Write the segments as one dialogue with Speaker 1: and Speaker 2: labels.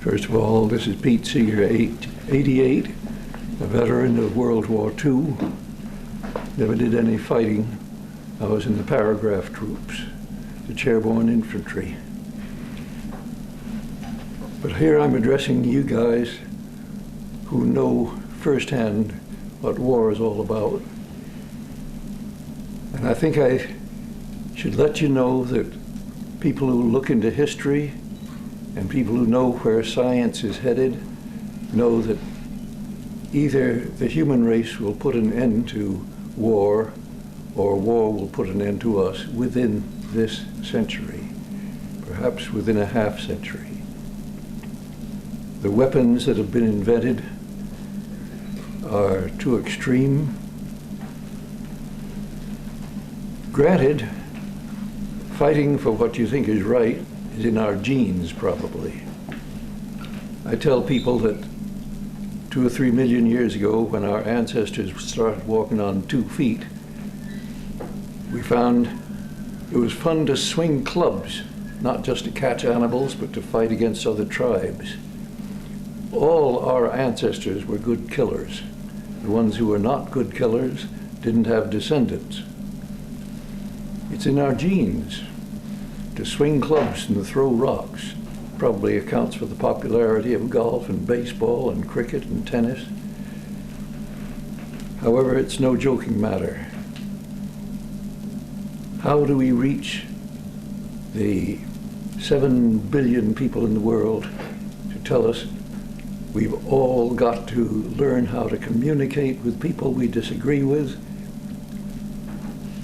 Speaker 1: First of all, this is Pete Seeger, 88, a veteran of World War II. Never did any fighting. I was in the paragraph troops, the chairborne infantry. But here I'm addressing you guys who know firsthand what war is all about. And I think I should let you know that people who look into history and people who know where science is headed know that either the human race will put an end to war or war will put an end to us within this century, perhaps within a half century. The weapons that have been invented are too extreme. Granted, fighting for what you think is right is in our genes, probably. I tell people that 2 or 3 million years ago, when our ancestors started walking on 2 feet, we found it was fun to swing clubs, not just to catch animals, but to fight against other tribes. All our ancestors were good killers. The ones who were not good killers didn't have descendants. It's in our genes. To swing clubs and to throw rocks probably accounts for the popularity of golf and baseball and cricket and tennis. However, it's no joking matter. How do we reach the 7 billion people in the world to tell us we've all got to learn how to communicate with people we disagree with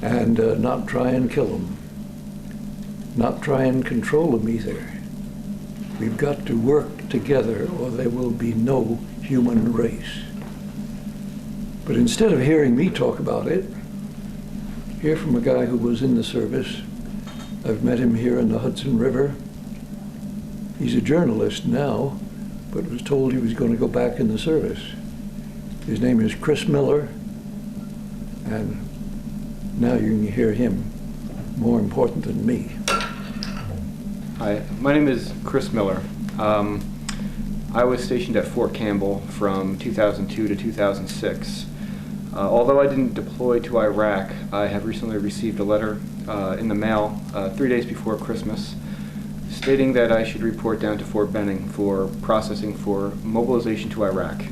Speaker 1: and not try and kill them? Not try and control them either. We've got to work together or there will be no human race. But instead of hearing me talk about it, hear from a guy who was in the service. I've met him here in the Hudson River. He's a journalist now, but was told he was going to go back in the service. His name is Chris Miller, and now you can hear him, more important than me.
Speaker 2: Hi, my name is Chris Miller. I was stationed at Fort Campbell from 2002 to 2006. Although I didn't deploy to Iraq, I have recently received a letter in the mail 3 days before Christmas stating that I should report down to Fort Benning for processing for mobilization to Iraq.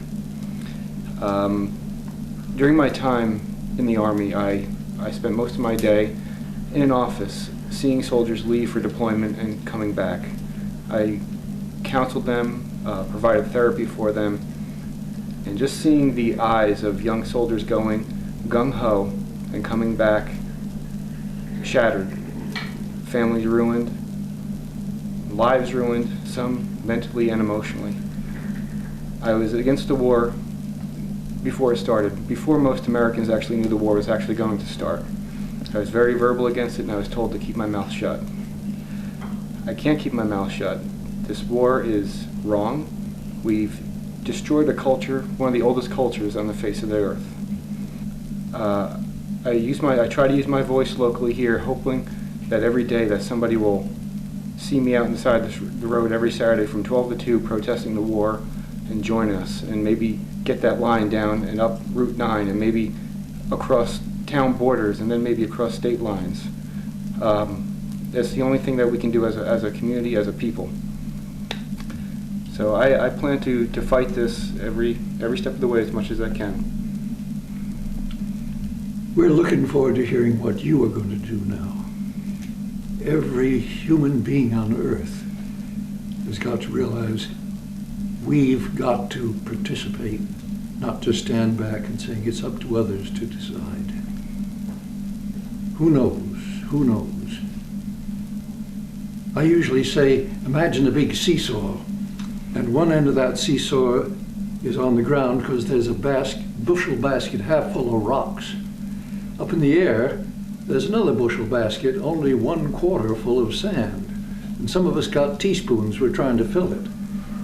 Speaker 2: During my time in the Army, I spent most of my day in an office seeing soldiers leave for deployment and coming back. I counseled them, provided therapy for them, and just seeing the eyes of young soldiers going gung-ho and coming back shattered, families ruined, lives ruined, some mentally and emotionally. I was against the war before it started, before most Americans actually knew the war was actually going to start. I was very verbal against it, and I was told to keep my mouth shut. I can't keep my mouth shut. This war is wrong. We've destroyed a culture, one of the oldest cultures on the face of the earth. I try to use my voice locally here, hoping that every day that somebody will see me out on the side of the road every Saturday from 12 to 2 protesting the war and join us, and maybe get that line down and up Route 9 and maybe across town borders and then maybe across state lines. That's the only thing that we can do as a community, as a people. So I plan to fight this every step of the way as much as I can.
Speaker 1: We're looking forward to hearing what you are going to do now. Every human being on earth has got to realize we've got to participate, not just stand back and saying it's up to others to decide. Who knows? Who knows? I usually say, imagine a big seesaw, and one end of that seesaw is on the ground because there's a bushel basket half full of rocks. Up in the air, there's another bushel basket only 1/4 full of sand. And some of us got teaspoons, we're trying to fill it.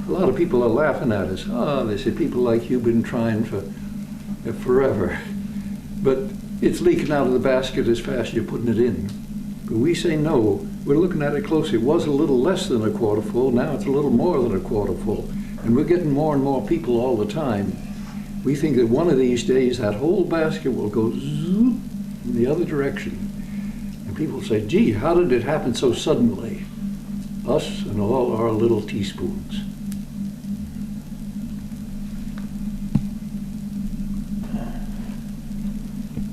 Speaker 1: A lot of people are laughing at us. Oh, they say, people like you've been trying for forever. But it's leaking out of the basket as fast as you're putting it in. But we say no. We're looking at it closely. It was a little less than a quarter full. Now it's a little more than a quarter full. And we're getting more and more people all the time. We think that one of these days that whole basket will go zoop in the other direction. And people say, gee, how did it happen so suddenly? Us and all our little teaspoons.